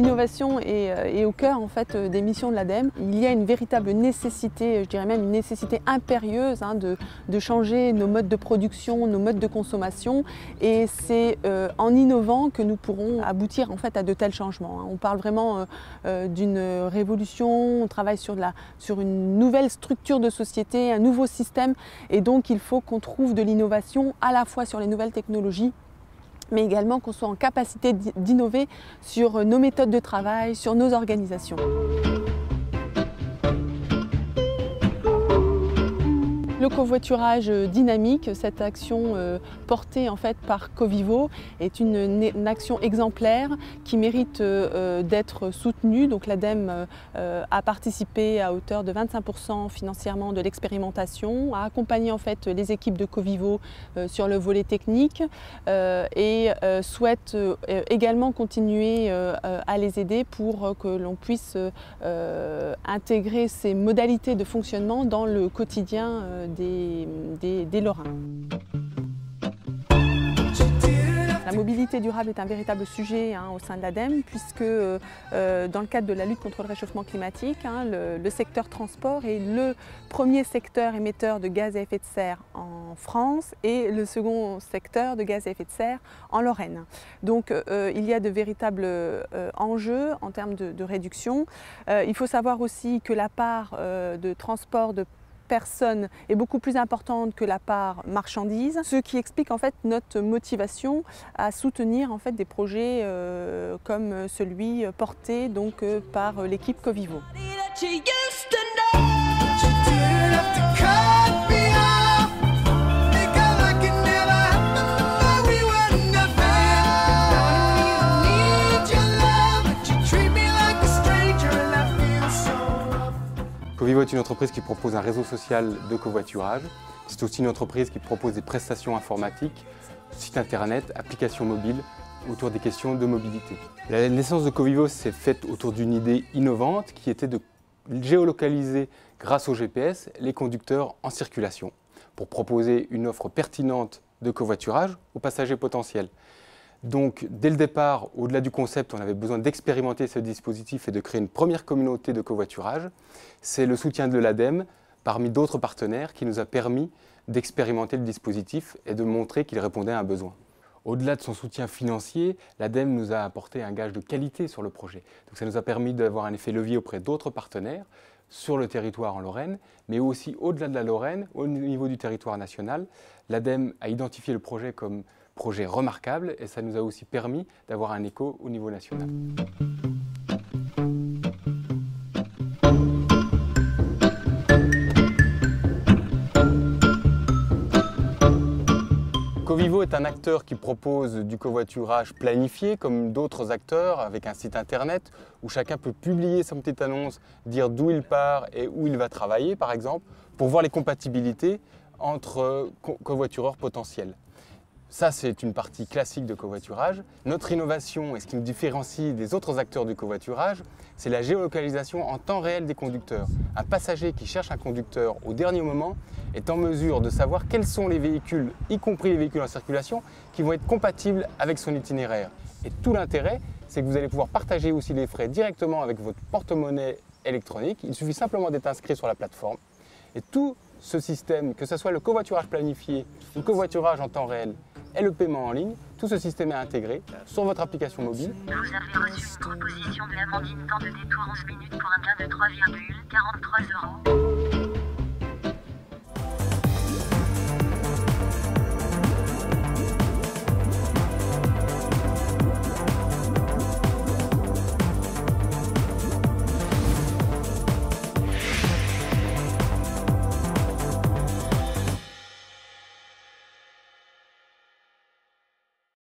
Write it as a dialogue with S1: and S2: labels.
S1: L'innovation est au cœur en fait, des missions de l'ADEME. Il y a une véritable nécessité, je dirais même une nécessité impérieuse de changer nos modes de production, nos modes de consommation, et c'est en innovant que nous pourrons aboutir en fait, à de tels changements. On parle vraiment d'une révolution, on travaille sur une nouvelle structure de société, un nouveau système, et donc il faut qu'on trouve de l'innovation à la fois sur les nouvelles technologies, mais également qu'on soit en capacité d'innover sur nos méthodes de travail, sur nos organisations. Le covoiturage dynamique, cette action portée en fait par Covivo, est une action exemplaire qui mérite d'être soutenue. Donc l'ADEME a participé à hauteur de 25% financièrement de l'expérimentation, a accompagné en fait les équipes de Covivo sur le volet technique et souhaite également continuer à les aider pour que l'on puisse intégrer ces modalités de fonctionnement dans le quotidien des Lorrains. La mobilité durable est un véritable sujet au sein de l'ADEME, puisque dans le cadre de la lutte contre le réchauffement climatique, le secteur transport est le premier secteur émetteur de gaz à effet de serre en France et le second secteur de gaz à effet de serre en Lorraine. Donc il y a de véritables enjeux en termes de réduction. Il faut savoir aussi que la part de transport de personnes est beaucoup plus importante que la part marchandise, ce qui explique en fait notre motivation à soutenir en fait des projets comme celui porté donc par l'équipe Covivo.
S2: Covivo est une entreprise qui propose un réseau social de covoiturage. C'est aussi une entreprise qui propose des prestations informatiques, site internet, applications mobiles autour des questions de mobilité. La naissance de Covivo s'est faite autour d'une idée innovante qui était de géolocaliser grâce au GPS les conducteurs en circulation pour proposer une offre pertinente de covoiturage aux passagers potentiels. Donc, dès le départ, au-delà du concept, on avait besoin d'expérimenter ce dispositif et de créer une première communauté de covoiturage. C'est le soutien de l'ADEME, parmi d'autres partenaires, qui nous a permis d'expérimenter le dispositif et de montrer qu'il répondait à un besoin. Au-delà de son soutien financier, l'ADEME nous a apporté un gage de qualité sur le projet. Donc, ça nous a permis d'avoir un effet levier auprès d'autres partenaires sur le territoire en Lorraine, mais aussi au-delà de la Lorraine, au niveau du territoire national. L'ADEME a identifié le projet comme projet remarquable et ça nous a aussi permis d'avoir un écho au niveau national. Covivo est un acteur qui propose du covoiturage planifié comme d'autres acteurs avec un site internet où chacun peut publier son petite annonce, dire d'où il part et où il va travailler par exemple, pour voir les compatibilités entre covoitureurs potentiels. Ça, c'est une partie classique de covoiturage. Notre innovation et ce qui nous différencie des autres acteurs du covoiturage, c'est la géolocalisation en temps réel des conducteurs. Un passager qui cherche un conducteur au dernier moment est en mesure de savoir quels sont les véhicules, y compris les véhicules en circulation, qui vont être compatibles avec son itinéraire. Et tout l'intérêt, c'est que vous allez pouvoir partager aussi les frais directement avec votre porte-monnaie électronique. Il suffit simplement d'être inscrit sur la plateforme. Et tout ce système, que ce soit le covoiturage planifié, le covoiturage en temps réel, et le paiement en ligne, tout ce système est intégré sur votre application mobile.
S3: Vous avez reçu une proposition de l'Amandine, temps de détour 11 minutes pour un gain de 3,43 €.